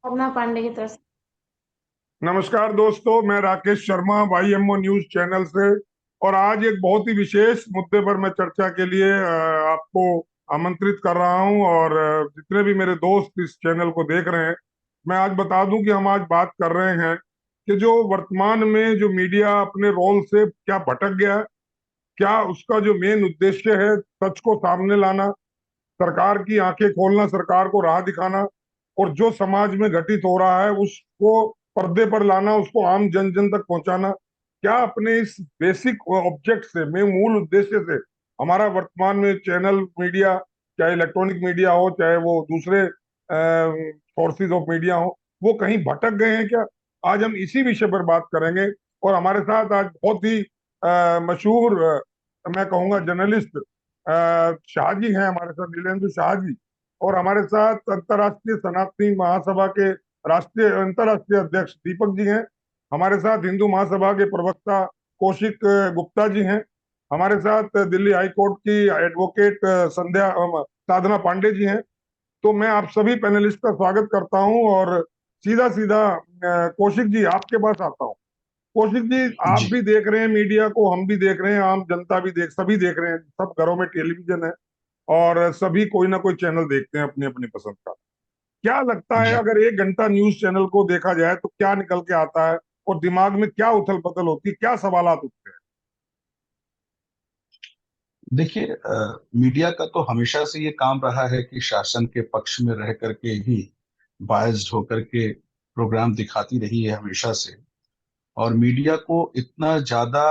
साधना पांडे की तरफ से। नमस्कार दोस्तों, मैं राकेश शर्मा वाईएमओ न्यूज चैनल से। और आज एक बहुत ही विशेष मुद्दे पर मैं चर्चा के लिए आपको आमंत्रित कर रहा हूं। और जितने भी मेरे दोस्त इस चैनल को देख रहे हैं, मैं आज बता दूं कि हम आज बात कर रहे हैं कि जो वर्तमान में जो मीडिया अपने रोल से क्या भटक गया है, क्या उसका जो मेन उद्देश्य है सच को सामने लाना, सरकार की आंखें खोलना, सरकार को राह दिखाना, और जो समाज में घटित हो रहा है उसको पर्दे पर लाना, उसको आम जन जन तक पहुंचाना। क्या अपने इस बेसिक ऑब्जेक्ट से, में मूल उद्देश्य से, हमारा वर्तमान में चैनल मीडिया, चाहे इलेक्ट्रॉनिक मीडिया हो चाहे वो दूसरे सोर्सेज ऑफ मीडिया हो, वो कहीं भटक गए हैं क्या? आज हम इसी विषय पर बात करेंगे। और हमारे साथ आज बहुत ही मशहूर, मैं कहूंगा जर्नलिस्ट शाहजी हैं हमारे साथ, नीलेंद्र शाहजी। और हमारे साथ अंतर्राष्ट्रीय सनातनी महासभा के राष्ट्रीय अंतर्राष्ट्रीय अध्यक्ष दीपक जी हैं। हमारे साथ हिंदू महासभा के प्रवक्ता कौशिक गुप्ता जी हैं। हमारे साथ दिल्ली हाई कोर्ट की एडवोकेट साधना पांडे जी हैं। तो मैं आप सभी पैनलिस्ट का स्वागत करता हूं और सीधा सीधा कौशिक जी आपके पास आता हूं। कौशिक जी, आप जी। भी देख रहे हैं मीडिया को, हम भी देख रहे हैं, आम जनता भी सभी देख रहे हैं, सब घरों में टेलीविजन है और सभी कोई ना कोई चैनल देखते हैं अपनी अपनी पसंद का। क्या लगता है, जी अगर 1 घंटा न्यूज चैनल को देखा जाए तो क्या निकल के आता है और दिमाग में क्या उथल पुथल होती है, क्या सवालात उठते हैं? देखिए, मीडिया का तो हमेशा से ये काम रहा है कि शासन के पक्ष में रह करके ही बायस्ड होकर के प्रोग्राम दिखाती रही है हमेशा से। और मीडिया को इतना ज्यादा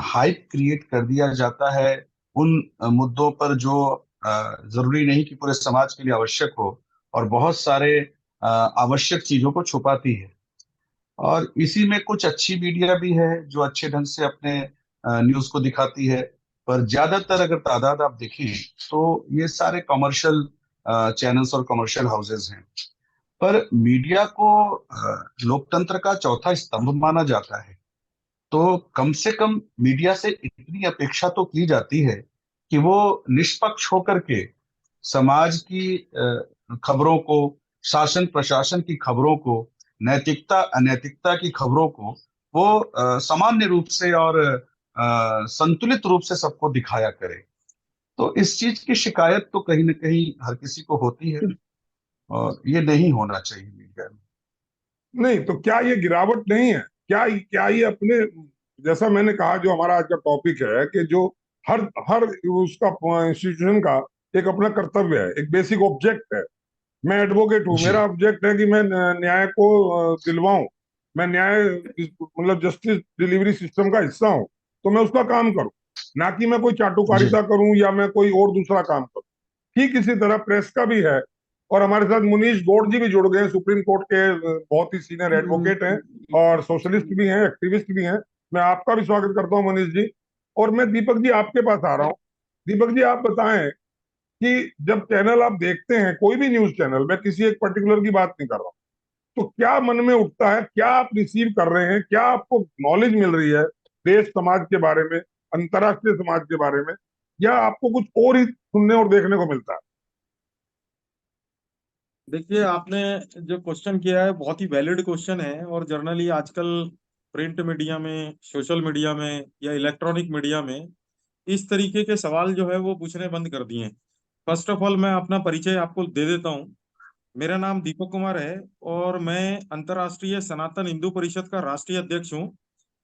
हाइप क्रिएट कर दिया जाता है उन मुद्दों पर जो जरूरी नहीं कि पूरे समाज के लिए आवश्यक हो, और बहुत सारे आवश्यक चीजों को छुपाती है। और इसी में कुछ अच्छी मीडिया भी है जो अच्छे ढंग से अपने न्यूज को दिखाती है। पर ज्यादातर अगर तादाद आप देखें तो ये सारे कमर्शियल चैनल्स और कमर्शियल हाउसेज हैं। पर मीडिया को लोकतंत्र का चौथा स्तंभ माना जाता है। तो कम से कम मीडिया से इतनी अपेक्षा तो की जाती है कि वो निष्पक्ष होकर के समाज की खबरों को, शासन प्रशासन की खबरों को, नैतिकता अनैतिकता की खबरों को वो सामान्य रूप से और संतुलित रूप से सबको दिखाया करे। तो इस चीज की शिकायत तो कहीं ना कहीं हर किसी को होती है, और ये नहीं होना चाहिए मीडिया में। नहीं तो क्या ये गिरावट नहीं है? क्या क्या ये अपने, जैसा मैंने कहा, जो हमारा आज का टॉपिक है कि जो हर हर उसका इंस्टीट्यूशन का एक अपना कर्तव्य है, एक बेसिक ऑब्जेक्ट है। मैं एडवोकेट हूँ, जी मेरा ऑब्जेक्ट है कि मैं न्याय को दिलवाऊं, मैं न्याय मतलब जस्टिस डिलीवरी सिस्टम का हिस्सा हूं, तो मैं उसका काम करूं, ना कि मैं कोई जी चाटुकारिता करूं या मैं कोई और दूसरा काम करूं। ठीक इसी तरह प्रेस का भी है। और हमारे साथ मुनीश गौड़ जी भी जुड़ गए हैं, सुप्रीम कोर्ट के बहुत ही सीनियर एडवोकेट हैं और सोशलिस्ट भी हैं, एक्टिविस्ट भी हैं। मैं आपका भी स्वागत करता हूं मनीष जी। और मैं दीपक जी आपके पास आ रहा हूं। दीपक जी, आप बताएं कि जब चैनल आप देखते हैं, कोई भी न्यूज चैनल, मैं किसी एक पर्टिकुलर की बात नहीं कर रहा हूं, तो क्या मन में उठता है, क्या आप रिसीव कर रहे हैं, क्या आपको नॉलेज मिल रही है देश समाज के बारे में, अंतर्राष्ट्रीय समाज के बारे में, या आपको कुछ और ही सुनने और देखने को मिलता है? देखिए, आपने जो क्वेश्चन किया है बहुत ही वैलिड क्वेश्चन है। और जनरली आजकल प्रिंट मीडिया में, सोशल मीडिया में या इलेक्ट्रॉनिक मीडिया में इस तरीके के सवाल जो है वो पूछने बंद कर दिए हैं। फर्स्ट ऑफ ऑल, मैं अपना परिचय आपको दे देता हूँ। मेरा नाम दीपक कुमार है और मैं अंतर्राष्ट्रीय सनातन हिंदू परिषद का राष्ट्रीय अध्यक्ष हूँ।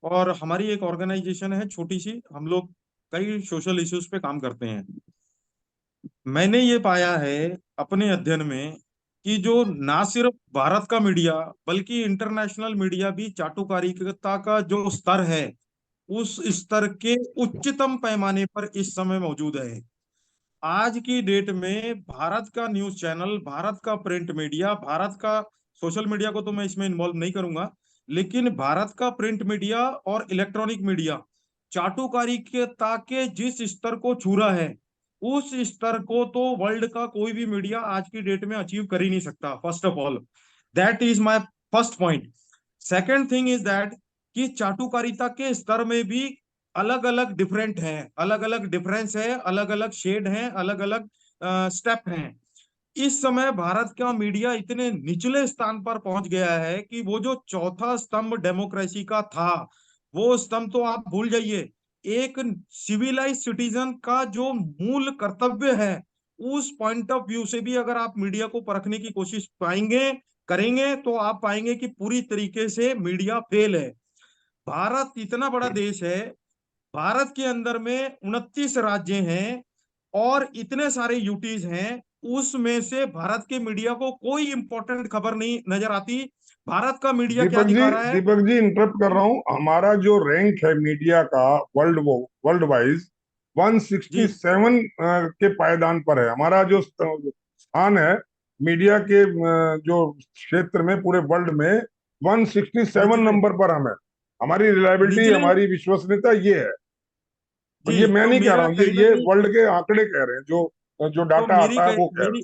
और हमारी एक ऑर्गेनाइजेशन है छोटी सी, हम लोग कई सोशल इश्यूज पे काम करते हैं। मैंने ये पाया है अपने अध्ययन में कि जो ना सिर्फ भारत का मीडिया बल्कि इंटरनेशनल मीडिया भी चाटुकारिता का जो स्तर है उस स्तर के उच्चतम पैमाने पर इस समय मौजूद है। आज की डेट में भारत का न्यूज चैनल, भारत का प्रिंट मीडिया, भारत का सोशल मीडिया को तो मैं इसमें इन्वॉल्व नहीं करूंगा, लेकिन भारत का प्रिंट मीडिया और इलेक्ट्रॉनिक मीडिया चाटुकारिता के जिस स्तर को छू रहा है उस स्तर को तो वर्ल्ड का कोई भी मीडिया आज की डेट में अचीव कर ही नहीं सकता। First of all, that is my first point. Second thing is that कि चाटुकारिता के स्तर में भी अलग अलग डिफरेंट है, अलग अलग डिफरेंस है, अलग अलग शेड है, अलग अलग स्टेप हैं। इस समय भारत का मीडिया इतने निचले स्थान पर पहुंच गया है कि वो जो चौथा स्तंभ डेमोक्रेसी का था, वो स्तंभ तो आप भूल जाइए। एक सिविलाइज सिटीजन का जो मूल कर्तव्य है, उस पॉइंट ऑफ व्यू से भी अगर आप मीडिया को परखने की कोशिश पाएंगे करेंगे तो आप पाएंगे कि पूरी तरीके से मीडिया फेल है। भारत इतना बड़ा देश है, भारत के अंदर में 29 राज्य हैं और इतने सारे यूटीज हैं, उसमें से भारत के मीडिया को कोई इंपॉर्टेंट खबर नहीं नजर आती। भारत का मीडिया क्या दिखा रहा है? दीपक जी इंटरप्ट कर रहा हूँ। हमारा जो रैंक है मीडिया का वर्ल्ड वाइज जी 167 के पायदान पर है। हमारा जो स्थान है मीडिया के जो क्षेत्र में पूरे वर्ल्ड में 167 निचले नंबर पर हम है। हमारी रिलायबिलिटी, निचले हमारी विश्वसनीयता ये है। और जी ये मैं तो नहीं कह रहा मेरा हूँ, कहीं ना ये कहीं वर्ल्ड के आंकड़े कह रहे हैं, जो जो तो डाटा आता है वो कह रहे मेरी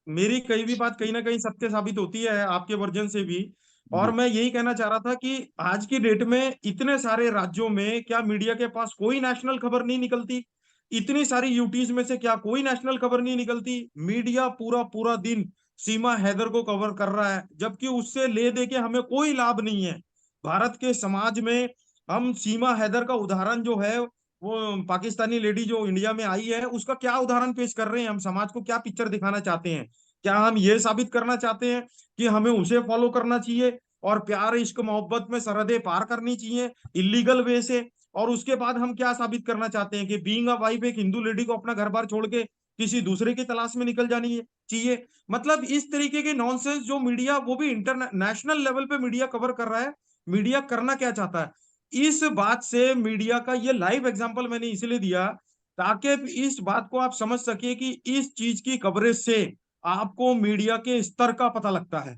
मेरी कई भी बात कहीं ना कहीं सत्य साबित होती है आपके वर्जन से भी। हैं। और जी मैं यही कहना चाह रहा था कि आज की डेट में इतने सारे राज्यों में क्या मीडिया के पास कोई नेशनल खबर नहीं निकलती? इतनी सारी यूटीज में से क्या कोई नेशनल खबर नहीं निकलती? मीडिया पूरा पूरा दिन सीमा हैदर को कवर कर रहा है, जबकि उससे ले दे के हमें कोई लाभ नहीं है। भारत के समाज में हम सीमा हैदर का उदाहरण जो है, वो पाकिस्तानी लेडी जो इंडिया में आई है, उसका क्या उदाहरण पेश कर रहे हैं? हम समाज को क्या पिक्चर दिखाना चाहते हैं? क्या हम ये साबित करना चाहते हैं कि हमें उसे फॉलो करना चाहिए और प्यार इश्क मोहब्बत में सरहदें पार करनी चाहिए इलीगल वे से? और उसके बाद हम क्या साबित करना चाहते हैं कि बीइंग अ वाइफ एक हिंदू लेडी को अपना घर बार छोड़ के किसी दूसरे की तलाश में निकल जानी है चाहिए? मतलब इस तरीके के नॉनसेंस जो मीडिया, वो भी इंटरनेशनल लेवल पे मीडिया कवर कर रहा है, मीडिया करना क्या चाहता है? इस बात से मीडिया का ये लाइव एग्जांपल मैंने इसलिए दिया ताकि इस बात को आप समझ सके कि इस चीज की कवरेज से आपको मीडिया के स्तर का पता लगता है।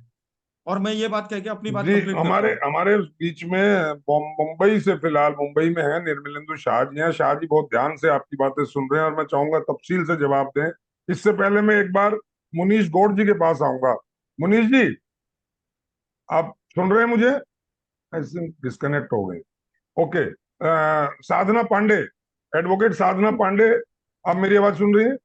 और मैं ये बात कह के अपनी बात जी, कंप्लीट करता हमारे हूँ। हमारे बीच में मुंबई से, फिलहाल मुंबई में है निर्मलेंदु शाह जी हैं। शाह जी बहुत ध्यान से आपकी बातें सुन रहे हैं और मैं चाहूंगा तफसील से जवाब दें। इससे पहले मैं एक बार मुनीश गौड़ जी के पास आऊंगा। मुनीश जी, आप सुन रहे हैं मुझे? ऐसे डिस्कनेक्ट हो गए। ओके। साधना पांडे, एडवोकेट साधना पांडे, आप मेरी आवाज सुन रही हैं?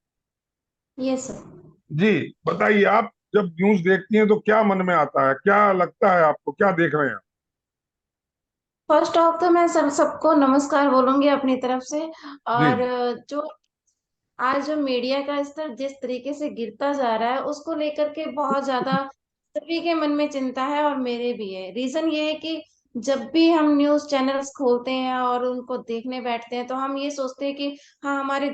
Yes sir. जी, बताइए, आप जब न्यूज देखती हैं तो क्या मन में आता है, क्या लगता है आपको, क्या देख रहे हैं? फर्स्ट ऑफ तो मैं सबको नमस्कार बोलूंगी अपनी तरफ से। जी और जो आज जो मीडिया का स्तर जिस तरीके से गिरता जा रहा है, उसको लेकर के बहुत ज्यादा सभी के मन में चिंता है और मेरे भी है। रीजन ये है कि जब भी हम न्यूज चैनल्स खोलते हैं और उनको देखने बैठते हैं तो हम ये सोचते हैं कि हाँ, हमारे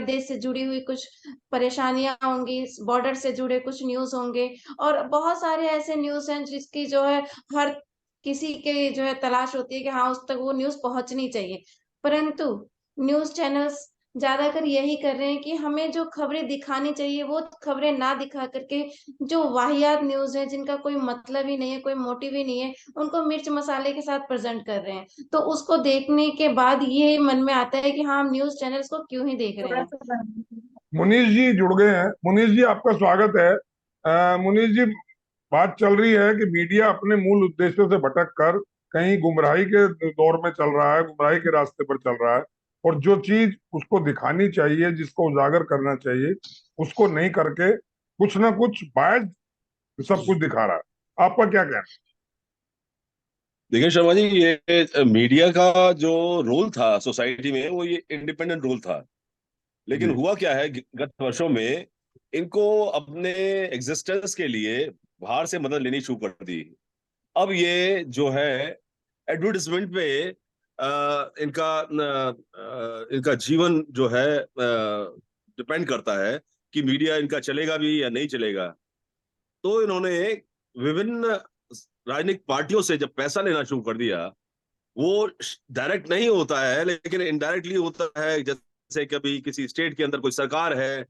देश से जुड़ी हुई कुछ परेशानियां होंगी, बॉर्डर से जुड़े कुछ न्यूज होंगे। और बहुत सारे ऐसे न्यूज हैं जिसकी जो है हर किसी के जो है तलाश होती है कि हाँ, उस तक वो न्यूज पहुंचनी चाहिए। परंतु न्यूज चैनल्स ज्यादातर यही कर रहे हैं कि हमें जो खबरें दिखानी चाहिए वो खबरें ना दिखा करके जो वाहियात न्यूज है, जिनका कोई मतलब ही नहीं है, कोई मोटिव ही नहीं है, उनको मिर्च मसाले के साथ प्रेजेंट कर रहे हैं। तो उसको देखने के बाद ये मन में आता है कि हाँ, हम न्यूज चैनल्स को क्यों ही देख रहे हैं। मुनीष जी जुड़ गए हैं। मुनीष जी, आपका स्वागत है। मुनीष जी, बात चल रही है कि मीडिया अपने मूल उद्देश्यों से भटक कर कहीं गुमराही के दौर में चल रहा है, गुमराही के रास्ते पर चल रहा है, और जो चीज उसको दिखानी चाहिए, जिसको उजागर करना चाहिए, उसको नहीं करके कुछ ना कुछ बायस सब कुछ दिखा रहा है। आपका क्या कहना देखिए शर्मा जी, ये मीडिया का जो रोल था सोसाइटी में, वो ये इंडिपेंडेंट रोल था। है? लेकिन जी हुआ क्या है, गत वर्षों में इनको अपने एग्जिस्टेंस के लिए बाहर से मदद लेनी शुरू कर दी। अब ये जो है एडवर्टिजमेंट पे इनका जीवन जो है डिपेंड करता है कि मीडिया इनका चलेगा भी या नहीं चलेगा। तो इन्होंने विभिन्न राजनीतिक पार्टियों से जब पैसा लेना शुरू कर दिया, वो डायरेक्ट नहीं होता है लेकिन इनडायरेक्टली होता है। जैसे कभी किसी स्टेट के अंदर कोई सरकार है,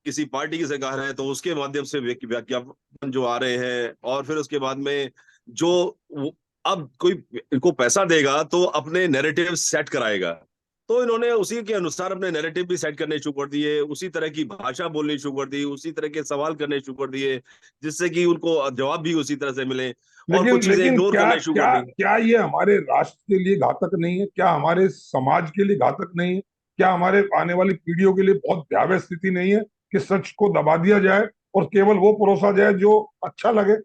किसी पार्टी की सरकार है, तो उसके माध्यम से विज्ञापन जो आ रहे हैं, और फिर उसके बाद में जो अब कोई इनको पैसा देगा तो अपने नैरेटिव सेट कराएगा। तो इन्होंने उसी के अनुसार अपने नैरेटिव भी सेट करने शुरू कर दिए, उसी तरह की भाषा बोलनी शुरू कर दी, उसी तरह के सवाल करने शुरू कर दिए, जिससे कि उनको जवाब भी उसी तरह से मिले, और लेकिन कुछ चीजें लेकिन इग्नोर क्या करने शुरू कर क्या दी। क्या ये हमारे राष्ट्र के लिए घातक नहीं है? क्या हमारे समाज के लिए घातक नहीं है? क्या हमारे आने वाली पीढ़ियों के लिए बहुत भयावह स्थिति नहीं है कि सच को दबा दिया जाए और केवल वो परोसा जाए जो अच्छा लगे,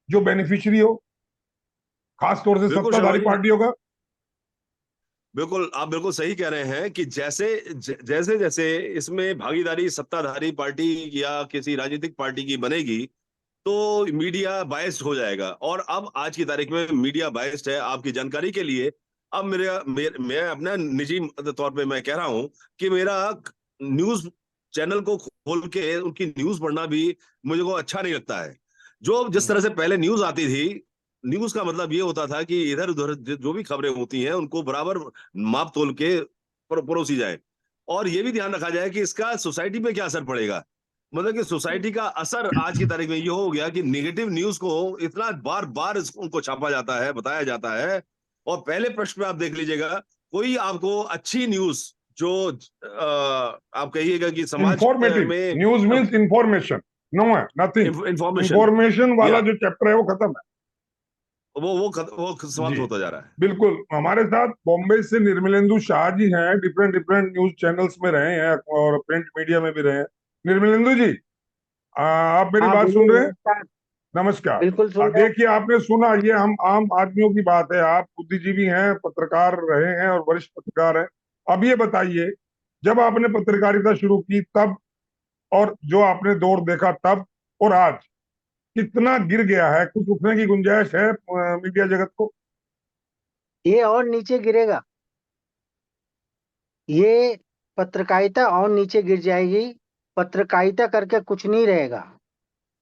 जो बेनिफिशियरी हो, खास तौर से बिल्कुल शर्मा सत्ताधारी जी, पार्टियों का। बिल्कुल आप बिल्कुल सही कह रहे हैं कि जैसे जैसे इसमें भागीदारी सत्ताधारी पार्टी या किसी राजनीतिक पार्टी की बनेगी तो मीडिया बायस्ड हो जाएगा। और अब आज की तारीख में मीडिया बायस्ड है। आपकी जानकारी के लिए, अब मैं अपना निजी तौर पे मैं कह रहा हूं कि मेरा न्यूज चैनल को खोल के उनकी न्यूज पढ़ना भी मुझे को अच्छा नहीं लगता है। जो जिस तरह से पहले न्यूज आती थी, न्यूज का मतलब ये होता था कि इधर उधर जो भी खबरें होती हैं उनको बराबर माप तोल के परोसी जाए, और ये भी ध्यान रखा जाए कि इसका सोसाइटी पे क्या असर पड़ेगा। मतलब कि सोसाइटी का असर आज की तारीख में ये हो गया कि नेगेटिव न्यूज को इतना बार बार उनको छापा जाता है, बताया जाता है। और पहले प्रश्न में आप देख लीजिएगा, कोई आपको अच्छी न्यूज जो आप कहिएगा कि समाज इंफॉर्मेटिव में न्यूज मीन्स इंफॉर्मेशन, नो है नथिंग। इंफॉर्मेशन, इंफॉर्मेशन वाला या जो चैप्टर है वो खत्म है। वो जी समाप्त होता जा रहा है। बिल्कुल। हमारे साथ बॉम्बे से निर्मलेंदु शाह जी हैं, डिफरेंट डिफरेंट न्यूज चैनल्स में रहे हैं और प्रिंट मीडिया में भी रहे हैं। निर्मलेंदु जी, आप मेरी हाँ बात बोलिए, सुन रहे हैं? नमस्कार। नमस्कार। बिल्कुल सुन रहे हैं। देखिए, आपने सुना, ये हम आम आदमियों की बात है। आप बुद्धिजीवी हैं, पत्रकार रहे हैं और वरिष्ठ पत्रकार हैं। अब ये बताइए, जब आपने पत्रकारिता शुरू की तब, और जो आपने दौर देखा तब और आज, कितना गिर गया है? कुछ उठने की गुंजाइश है मीडिया जगत को? ये और नीचे गिरेगा, ये पत्रकारिता और नीचे गिर जाएगी। पत्रकारिता करके कुछ नहीं रहेगा,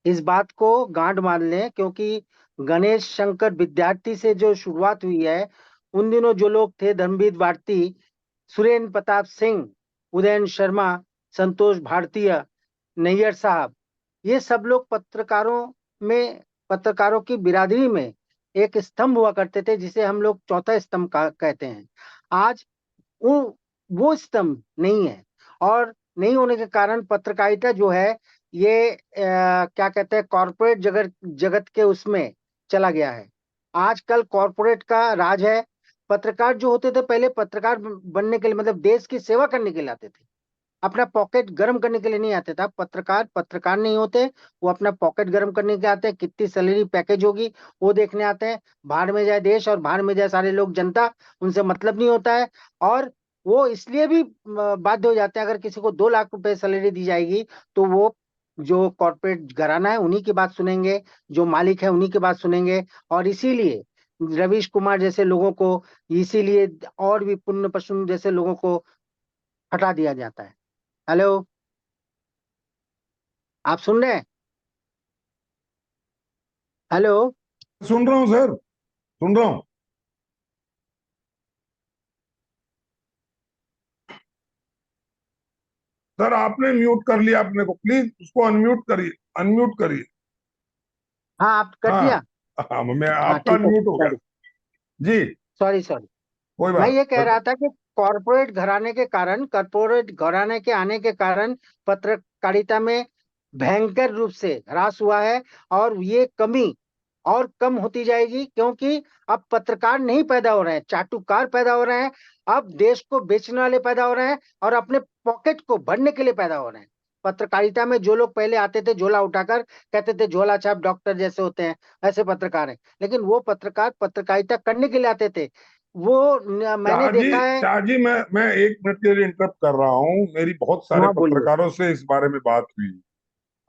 इस बात को गांठ बांध लें। क्योंकि गणेश शंकर विद्यार्थी से जो शुरुआत हुई है, उन दिनों जो लोग थे, धर्मवीर भारती, सुरेंद्र प्रताप सिंह, उदयन शर्मा, संतोष भारतीय, नैयर साहब, ये सब लोग पत्रकारों की बिरादरी में एक स्तंभ हुआ करते थे, जिसे हम लोग चौथा स्तंभ कहते हैं। आज वो वो स्तंभ नहीं है, और नहीं होने के कारण पत्रकारिता जो है ये क्या कहते हैं, कॉरपोरेट जगत जगत के उसमें चला गया है। आजकल कॉरपोरेट का राज है। पत्रकार जो होते थे पहले, पत्रकार बनने के लिए, मतलब देश की सेवा करने के लिए आते थे, अपना पॉकेट गर्म करने के लिए नहीं आते था। पत्रकार पत्रकार नहीं होते, वो अपना पॉकेट गर्म करने के आते हैं, कितनी सैलरी पैकेज होगी वो देखने आते हैं। बाहर में जाए देश और बाहर में जाए सारे लोग, जनता, उनसे मतलब नहीं होता है। और वो इसलिए भी बाध्य हो जाते हैं, अगर किसी को 2 लाख रुपए सैलरी दी जाएगी तो वो जो कॉर्पोरेट घराना है उन्हीं की बात सुनेंगे, जो मालिक है उन्हीं की बात सुनेंगे। और इसीलिए रवीश कुमार जैसे लोगों को, इसीलिए और भी पुण्य पशु जैसे लोगों को हटा दिया जाता है। हेलो, आप सुन रहे हैं? हेलो। सुन रहा हूँ सर, सुन रहा हूँ। सर, आपने म्यूट कर लिया अपने को, प्लीज उसको अनम्यूट करिए, अनम्यूट करिए। हाँ, आप कर हाँ दिया। हाँ, मैं हाँ आपका ठीक है, अनम्यूट हो गया। सॉरी। जी, सॉरी सॉरी। कोई मैं बात ये कह बता। रहा था कि कॉरपोरेट घराने के आने के कारण पत्रकारिता में भयंकर रूप से ह्रास हुआ है। और ये कमी और कम होती जाएगी, क्योंकि अब पत्रकार नहीं पैदा हो रहे हैं, चाटुकार पैदा हो रहे हैं। अब देश को बेचने वाले पैदा हो रहे हैं, और अपने पॉकेट को भरने के लिए पैदा हो रहे हैं। पत्रकारिता में जो लोग पहले आते थे झोला उठाकर, कहते थे झोला छाप डॉक्टर जैसे होते हैं, ऐसे पत्रकार हैं। लेकिन वो पत्रकार पत्रकारिता करने के लिए आते थे। मैंने शाहजी, देखा है। शाहजी, मैं 1 मिनट के लिए इंटरप्ट कर रहा हूँ। मेरी बहुत सारे हाँ बोलिए। पत्रकारों से इस बारे में बात हुई।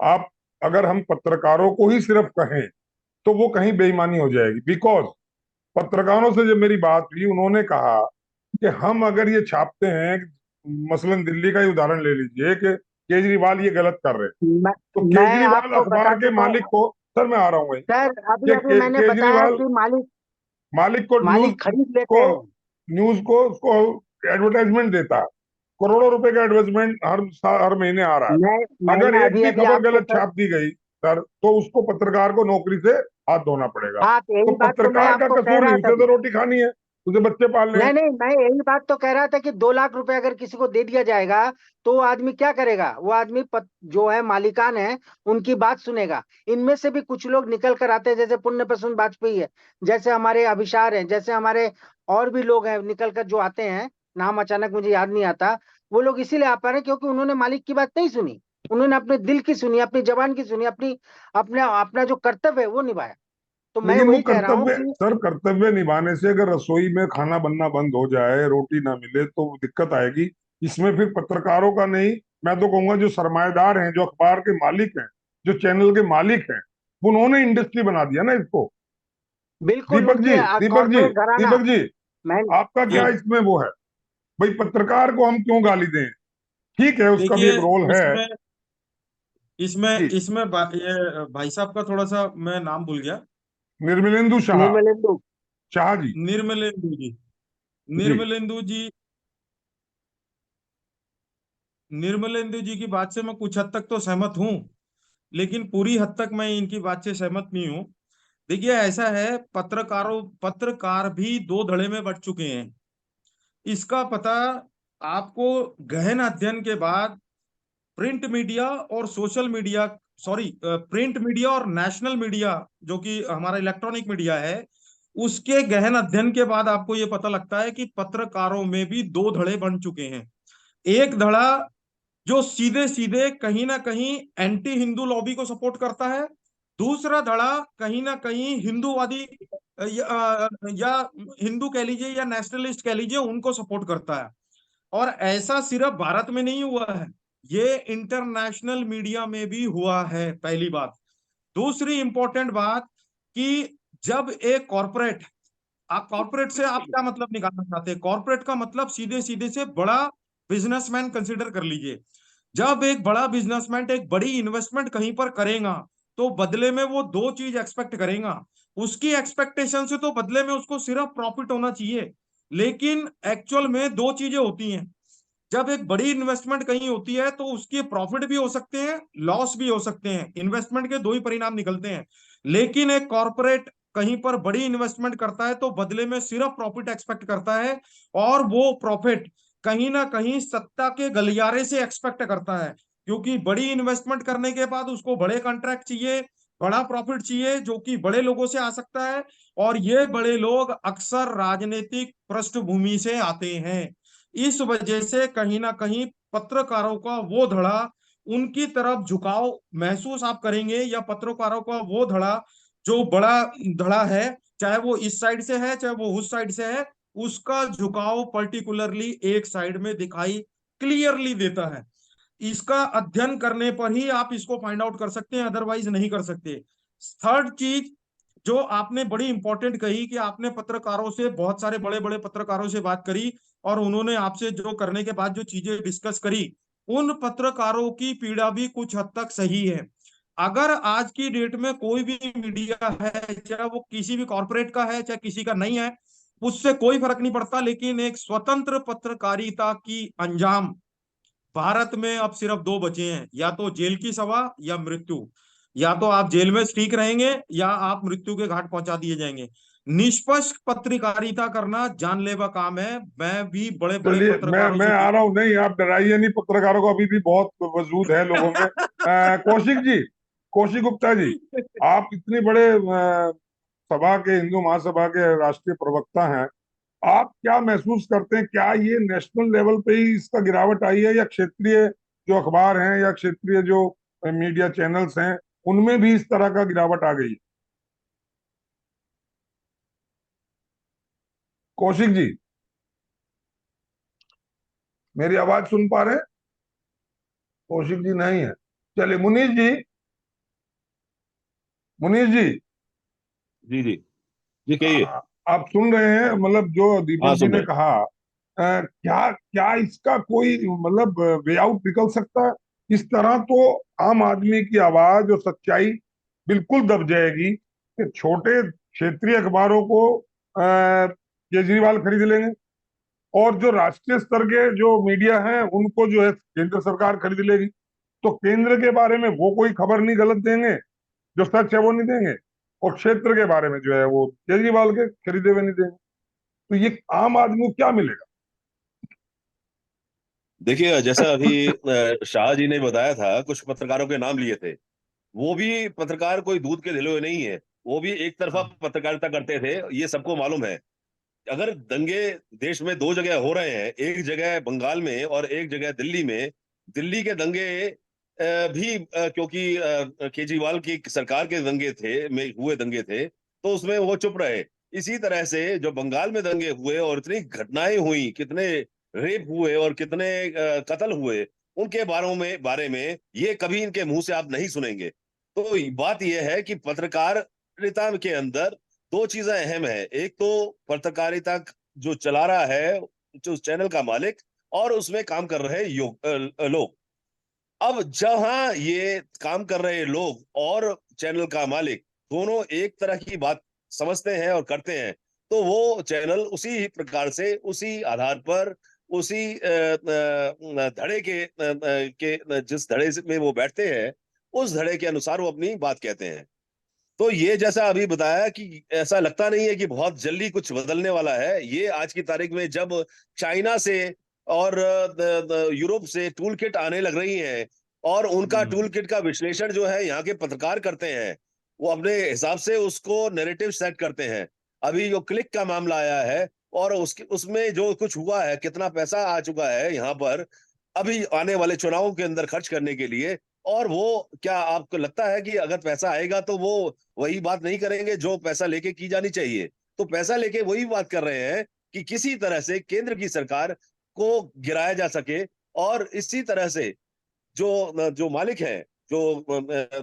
आप, अगर हम पत्रकारों को ही सिर्फ कहें तो वो कहीं बेईमानी हो जाएगी। बिकॉज पत्रकारों से जब मेरी बात हुई, उन्होंने कहा कि हम अगर ये छापते हैं, मसलन दिल्ली का ही उदाहरण ले लीजिए कि केजरीवाल ये गलत कर रहे हैं, मैं तो मैं केजरीवाल आपको अखबार बता के चुका मालिक हूँ को, सर मैं आ रहा हूँ वहीं, सर। अभी कि अभी मैंने बताया केजरीवाल कि मालिक मालिक को न्यूज मालिक खरीद लेते को हैं। उसको एडवर्टाइजमेंट देता है। करोड़ों रुपए का एडवर्टाइजमेंट हर महीने आ रहा है। मैं अगर मैंने एक अभी भी अभी खबर आपको गलत छाप दी गई सर, तो उसको, पत्रकार को नौकरी से हाथ धोना पड़ेगा। हाँ, तो तो यही बात तो मैं पत्रकार का आपको कह कसूर नहीं, रहा था उसे तो अभी। रोटी खानी है, उसे बच्चे पालने हैं। नहीं नहीं, मैं यही बात तो कह रहा था कि 2 लाख रुपए अगर किसी को दे दिया जाएगा तो वो आदमी क्या करेगा? वो आदमी जो है मालिकान है, उनकी बात सुनेगा। इनमें से भी कुछ लोग निकल कर आते हैं, जैसे पुण्य प्रसून वाजपेयी है, जैसे हमारे अभिसार हैं, जैसे हमारे और भी लोग हैं निकल कर जो आते हैं, नाम अचानक मुझे याद नहीं आता। वो लोग इसीलिए आ पा रहे हैं क्योंकि उन्होंने मालिक की बात नहीं सुनी। उन्होंने अपने दिल की सुनी, अपनी जबान की सुनी, अपनी अपना अपना जो कर्तव्य है वो निभाया। तो मैं लेकिन वो वही कह रहा हूँ कर्तव्य, कि सर, कर्तव्य निभाने से अगर रसोई में खाना बनना बंद हो जाए, रोटी ना मिले, तो दिक्कत आएगी। इसमें फिर पत्रकारों का नहीं, मैं तो कहूंगा जो सरमाएदार हैं, जो अखबार के मालिक हैं, जो चैनल के मालिक हैं, उन्होंने इंडस्ट्री बना दिया ना इसको। बिल्कुल दीपक जी, उनके दीपक जी, कॉर्पोरेट घराना। दीपक जी, मैं आपका क्या जी इसमें वो है? भाई पत्रकार को हम क्यों गाली दें? ठीक है, उसका भी देखिए, एक रोल है। इसमें इसमें जी। इसमें ये भाई साहब का थोड़ा सा मैं नाम भूल गया। निर्मलेंदु शाह, निर्मलेंदु। शाह जी। निर्मलेंदु जी। जी। निर्मलेंदु जी। निर्मलेंदु जी की बात से मैं कुछ हद तक तो सहमत हूं, लेकिन पूरी हद तक मैं इनकी बात से सहमत नहीं हूं। देखिए, ऐसा है, पत्रकार भी दो धड़े में बंट चुके हैं। इसका पता आपको गहन अध्ययन के बाद प्रिंट मीडिया और social media, sorry, print media और नेशनल मीडिया, जो कि हमारा इलेक्ट्रॉनिक मीडिया है, उसके गहन अध्ययन के बाद आपको यह पता लगता है कि पत्रकारों में भी दो धड़े बन चुके हैं। एक धड़ा जो सीधे सीधे कहीं ना कहीं एंटी हिंदू लॉबी को सपोर्ट करता है। दूसरा धड़ा कहीं ना कहीं हिंदूवादी या हिंदू कह लीजिए या नेशनलिस्ट कह लीजिए, उनको सपोर्ट करता है। और ऐसा सिर्फ भारत में नहीं हुआ है, ये इंटरनेशनल मीडिया में भी हुआ है, पहली बात। दूसरी इंपॉर्टेंट बात कि जब एक कॉरपोरेट, आप कॉरपोरेट से आप क्या मतलब निकालना चाहते हैं? कॉरपोरेट का मतलब सीधे सीधे से बड़ा बिजनेसमैन कंसिडर कर लीजिए। जब एक बड़ा बिजनेसमैन एक बड़ी इन्वेस्टमेंट कहीं पर करेगा, तो बदले में वो दो चीज एक्सपेक्ट करेगा। उसकी एक्सपेक्टेशन से तो बदले में उसको सिर्फ प्रॉफिट होना चाहिए, लेकिन एक्चुअल में दो चीजें होती हैं। जब एक बड़ी इन्वेस्टमेंट कहीं होती है तो उसके प्रॉफिट भी हो सकते हैं, लॉस भी हो सकते हैं, इन्वेस्टमेंट के दो ही परिणाम निकलते हैं। लेकिन एक कॉरपोरेट कहीं पर बड़ी इन्वेस्टमेंट करता है तो बदले में सिर्फ प्रॉफिट एक्सपेक्ट करता है, और वो प्रॉफिट कहीं ना कहीं सत्ता के गलियारे से एक्सपेक्ट करता है, क्योंकि बड़ी इन्वेस्टमेंट करने के बाद उसको बड़े कॉन्ट्रैक्ट चाहिए, बड़ा प्रॉफिट चाहिए, जो कि बड़े लोगों से आ सकता है। और ये बड़े लोग अक्सर राजनीतिक पृष्ठभूमि से आते हैं। इस वजह से कहीं ना कहीं पत्रकारों का वो धड़ा, उनकी तरफ झुकाव महसूस आप करेंगे, या पत्रकारों का वो धड़ा जो बड़ा धड़ा है, चाहे वो इस साइड से है चाहे वो उस साइड से है, उसका झुकाव पर्टिकुलरली एक साइड में दिखाई क्लियरली देता है। इसका अध्ययन करने पर ही आप इसको फाइंड आउट कर सकते हैं, अदरवाइज नहीं कर सकते। थर्ड चीज जो आपने बड़ी इंपॉर्टेंट कही, कि आपने पत्रकारों से, बहुत सारे बड़े बड़े पत्रकारों से बात करी, और उन्होंने आपसे जो करने के बाद जो चीजें डिस्कस करी, उन पत्रकारों की पीड़ा भी कुछ हद तक सही है। अगर आज की डेट में कोई भी मीडिया है, चाहे वो किसी भी कॉरपोरेट का है चाहे किसी का नहीं है, उससे कोई फर्क नहीं पड़ता, लेकिन एक स्वतंत्र पत्रकारिता की अंजाम भारत में अब सिर्फ दो बचे हैं, या तो जेल की सजा या मृत्यु। या तो आप जेल में ठीक रहेंगे या आप मृत्यु के घाट पहुंचा दिए जाएंगे। निष्पक्ष पत्रकारिता करना जानलेवा काम है। मैं भी बड़े बड़े चलिए, मैं पत्रकारों मैं से आ रहा हूँ, नहीं आप डराइए नहीं, पत्रकारों को अभी भी बहुत वजूद है लोगों में। कौशिक जी, कौशिक गुप्ता जी, आप इतने बड़े सभा के, हिंदू महासभा के राष्ट्रीय प्रवक्ता हैं। आप क्या महसूस करते हैं, क्या ये नेशनल लेवल पे ही इसका गिरावट आई है, या क्षेत्रीय जो अखबार हैं या क्षेत्रीय जो मीडिया चैनल्स हैं, उनमें भी इस तरह का गिरावट आ गई है? कौशिक जी, मेरी आवाज सुन पा रहे हैं? कौशिक जी नहीं है। चलिए, मुनीष जी, मुनीष जी, जी जी। जी कहिए। आप सुन रहे हैं, मतलब जो हाँ, दीपक जी सुन ने रहे हैं। कहा, क्या क्या इसका कोई मतलब वे आउट निकल सकता है? इस तरह तो आम आदमी की आवाज और सच्चाई बिल्कुल दब जाएगी कि छोटे क्षेत्रीय अखबारों को केजरीवाल खरीद लेंगे, और जो राष्ट्रीय स्तर के जो मीडिया हैं उनको जो है केंद्र सरकार खरीद लेगी। तो केंद्र के बारे में वो कोई खबर नहीं गलत देंगे, जो सच है वो नहीं देंगे, और क्षेत्र के बारे में जो है वो केजरीवाल के खरीदे हुए नहीं देंगे। तो ये आम आदमी को क्या मिलेगा? देखिए, जैसा अभी शाह जी ने बताया था, कुछ पत्रकारों के नाम लिए थे। वो भी पत्रकार कोई दूध के धुले हुए नहीं है। वो भी एक तरफा पत्रकारिता करते थे, ये सबको मालूम है। अगर दंगे देश में दो जगह हो रहे हैं, एक जगह बंगाल में और एक जगह दिल्ली में, दिल्ली के दंगे भी क्योंकि केजरीवाल की सरकार के दंगे थे में हुए दंगे थे, तो उसमें वो चुप रहे। इसी तरह से जो बंगाल में दंगे हुए और इतनी घटनाएं हुई, कितने रेप हुए और कितने कत्ल हुए, उनके बारे में ये कभी इनके मुंह से आप नहीं सुनेंगे। तो बात यह है कि पत्रकारिता के अंदर दो चीजें अहम है। एक तो पत्रकारिता जो चला रहा है, जो चैनल का मालिक, और उसमें काम कर रहे लोग। अब जहां ये काम कर रहे लोग और चैनल का मालिक दोनों एक तरह की बात समझते हैं और करते हैं, तो वो चैनल उसी प्रकार से, उसी आधार पर, उसी धड़े के जिस धड़े में वो बैठते हैं, उस धड़े के अनुसार वो अपनी बात कहते हैं। तो ये जैसा अभी बताया कि ऐसा लगता नहीं है कि बहुत जल्दी कुछ बदलने वाला है। ये आज की तारीख में जब चाइना से और यूरोप से टूल किट आने लग रही है और उनका टूल किट का विश्लेषण जो है यहाँ के पत्रकार करते हैं, वो अपने हिसाब से उसको नैरेटिव सेट करते हैं। अभी जो क्लिक का मामला आया है और उसमें जो कुछ हुआ है, कितना पैसा आ चुका है यहाँ पर अभी आने वाले चुनावों के अंदर खर्च करने के लिए, और वो क्या आपको लगता है कि अगर पैसा आएगा तो वो वही बात नहीं करेंगे जो पैसा लेके की जानी चाहिए? तो पैसा लेके वही बात कर रहे हैं कि किसी तरह से केंद्र की सरकार को गिराया जा सके, और इसी तरह से जो जो मालिक हैं, जो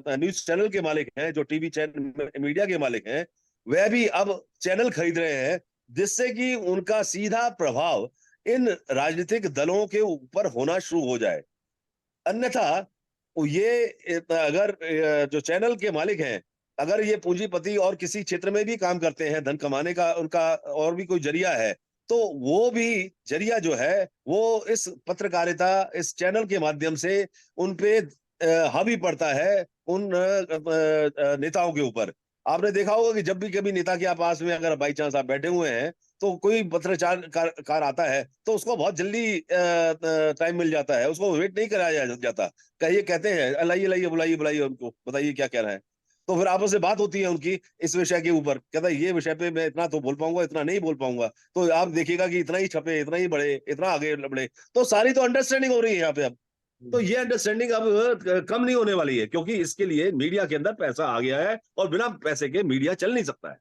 न्यूज चैनल के मालिक हैं, जो टीवी चैनल मीडिया के मालिक हैं, वह भी अब चैनल खरीद रहे हैं, जिससे कि उनका सीधा प्रभाव इन राजनीतिक दलों के ऊपर होना शुरू हो जाए। अन्यथा ये अगर जो चैनल के मालिक हैं, अगर ये पूंजीपति और किसी क्षेत्र में भी काम करते हैं, धन कमाने का उनका और भी कोई जरिया है, तो वो भी जरिया जो है वो इस पत्रकारिता, इस चैनल के माध्यम से उन पे हावी पड़ता है, उन नेताओं के ऊपर। आपने देखा होगा कि जब भी कभी नेता के पास में अगर बाई चांस आप बैठे हुए हैं, तो कोई पत्रकार आता है तो उसको बहुत जल्दी टाइम मिल जाता है, उसको वेट नहीं कराया जाता। कहिए, कहते हैं लाइए लाइए, बुलाइए बुलाइए उनको, बताइए क्या कह रहे हैं। तो फिर आपस में बात होती है उनकी इस विषय के ऊपर, कहता है ये विषय पे मैं इतना तो बोल पाऊंगा, इतना नहीं बोल पाऊंगा, तो आप देखिएगा कि इतना ही छपे, इतना ही बढ़े, इतना आगे बढ़े। तो सारी तो अंडरस्टैंडिंग हो रही है यहाँ पे अब। तो ये अंडरस्टैंडिंग अब कम नहीं होने वाली है, क्योंकि इसके लिए मीडिया के अंदर पैसा आ गया है और बिना पैसे के मीडिया चल नहीं सकता है।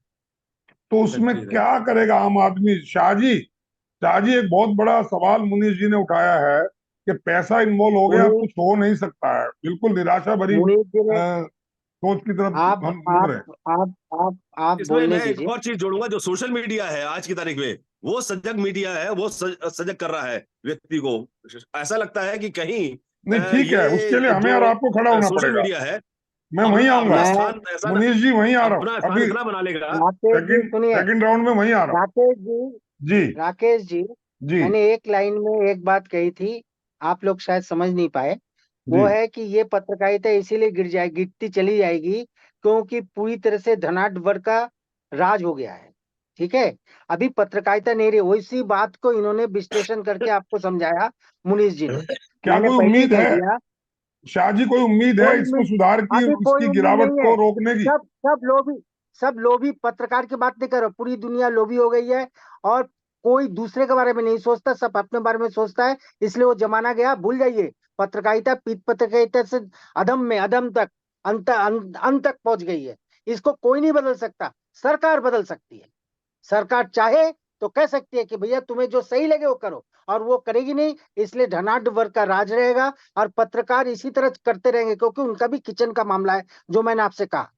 तो उसमें क्या करेगा आम आदमी? शाहजी एक बहुत बड़ा सवाल मुनीष जी ने उठाया है कि पैसा इन्वॉल्व हो गया, कुछ हो नहीं सकता है। बिल्कुल निराशा भरी सोच की तरफ हम मुड़ रहे हैं। आप इसमें बोलने मैं एक दीजिए। और चीज जोड़ूंगा, जो सोशल मीडिया है आज की तारीख में, वो सजग मीडिया है, वो सजग कर रहा है व्यक्ति को। ऐसा लगता है कि कहीं नहीं, ठीक है, उसके लिए ये हमें जो और आपको खड़ा होना सोशल पड़ेगा। मीडिया है मैं वहीं अपना आऊंगा, अपना स्थान ऐसा मुनीष जी वहीं आ रहा अपना हूँ स्थान अभी। इतना बना लेगा। राकेश जी सुनिए, सेकंड राउंड में वहीं आ रहा हूँ। जी राकेश जी, जी मैंने एक लाइन में एक बात कही थी, आप लोग शायद समझ नहीं पाए। वो जी। है कि ये पत्रकारिता इसीलिए गिरती चली जाएगी क्योंकि पूरी तरह से धनाढ्य वर्ग का राज हो गया है। ठीक है, अभी पत्रकारिता नहीं रही। वैसी बात को इन्होंने विश्लेषण करके आपको समझाया मुनीष जी ने। क्या मैंने कोई पहले ही उम्मीद कह है दिया, शाह जी, कोई उम्मीद है कोई इसको उम्मीद, सुधार की, अभी कोई इसकी उम्मीद गिरावट नहीं को है। रोकने की? सब लोभी पत्रकार की बात नहीं कर रहे, पूरी दुनिया लोभी हो गई है और कोई दूसरे के बारे में नहीं सोचता, सब अपने बारे में सोचता है। इसलिए वो जमाना गया, भूल जाइए। पत्रकारिता पत्रकारिता से अधम में अधम तक अंत तक पहुंच गई है। इसको कोई नहीं बदल सकता, सरकार बदल सकती है। सरकार चाहे तो कह सकती है कि भैया तुम्हें जो सही लगे वो करो, और वो करेगी नहीं। इसलिए धनाढ्य वर्ग का राज रहेगा और पत्रकार इसी तरह करते रहेंगे, क्योंकि उनका भी किचन का मामला है, जो मैंने आपसे कहा।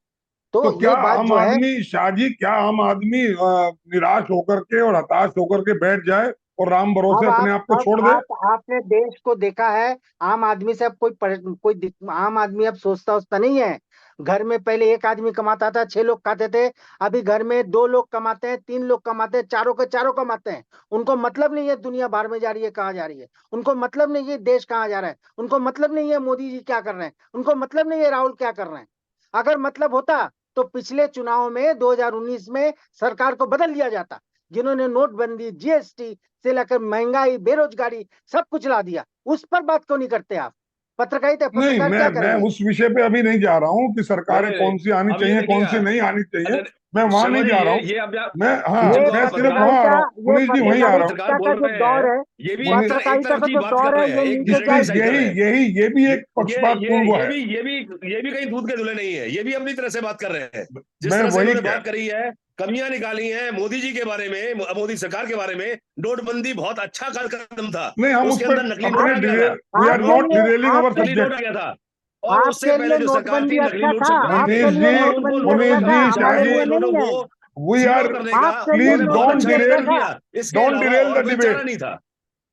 तो तो क्या ये बात आम जो है, आदमी, शाह जी, क्या आम आदमी निराश होकर के और हताश होकर के बैठ जाए और राम भरोसे अब अपने आप आप को अब छोड़ दे? आपने देश को देखा है। आम आदमी से अब आम आदमी अब सोचता नहीं है। घर में पहले एक आदमी कमाता था, 6 लोग खाते थे। अभी घर में 2 लोग कमाते हैं, 3 लोग कमाते हैं, चारों के चारों कमाते हैं। उनको मतलब नहीं है दुनिया बाहर में जा रही है, कहाँ जा रही है। उनको मतलब नहीं है देश कहाँ जा रहा है। उनको मतलब नहीं है मोदी जी क्या कर रहे हैं। उनको मतलब नहीं है राहुल क्या कर रहे हैं। अगर मतलब होता तो पिछले चुनाव में 2019 में सरकार को बदल दिया जाता। जिन्होंने नोटबंदी, जीएसटी से लेकर महंगाई, बेरोजगारी सब कुछ ला दिया, उस पर बात क्यों नहीं करते आप? पत्रकारिता, नहीं, पत्रकार क्या मैं करेंगे? उस विषय पे अभी नहीं जा रहा हूँ कि सरकारें नहीं नहीं, कौन सी आनी अब ये चाहिए, कौन देखिएगा, सी नहीं आनी चाहिए। मैं वहां नहीं शर्मा जी, जा रहा हूँ। ये अब मैं, हाँ, जिनको मैं आप सिर्फ वहां आ पत्रकार, रहा हूँ, ये मुनीष जी वहीं आ जिनको रहा हूँ। पत्रकार पत्रकारिता का बोल जो रहे दौर हैं, है, ये भी एक मुनीष, एक पत्रकारिता तरफ का की जो बात कर दौर है रहे हैं, वो एक नीचे डायरेक्टली देखिए सही कर यही रहे हैं। यही ये भी एक पक्षपातपूर्व है। ये भी कहीं दूध के धुले नहीं है, ये भी अपनी तरह से बात कर रहे हैं। जिस मैं तरह से वही इन्होंने कह बात करी है, कमियां निकाली हैं मोदी जी के बारे में, मोदी सरकार के बारे में, नोटबंदी बहुत अच्छा कदम था, नहीं, हम उस उसके पर अंदर नकली नोट अपने आ गया था, डिरेल, वी आर आपके नॉट लिए डिरेलिंग अवर आपके नकली नोट सब्जेक्ट। आ गया था। और उससे आपके पहले लिए जो सरकार थी, नोटबंदी नकली अच्छा नोट था, छपवाए थे, आपके लिए उनको नोटबंदी मुनीष अच्छा था, जी हमारे चाहे लिए चाहिए, नहीं नोटों है। को वी जीरो आर, करने का, आपके लिए प्लीज उन्होंने बहुत डोंट अच्छा नोटबंदी अच्छा डिरेल, प्रयत्न था। किया, इसके डोंट अलावा डिरेल और द कोई चारा डिबेट। नहीं था।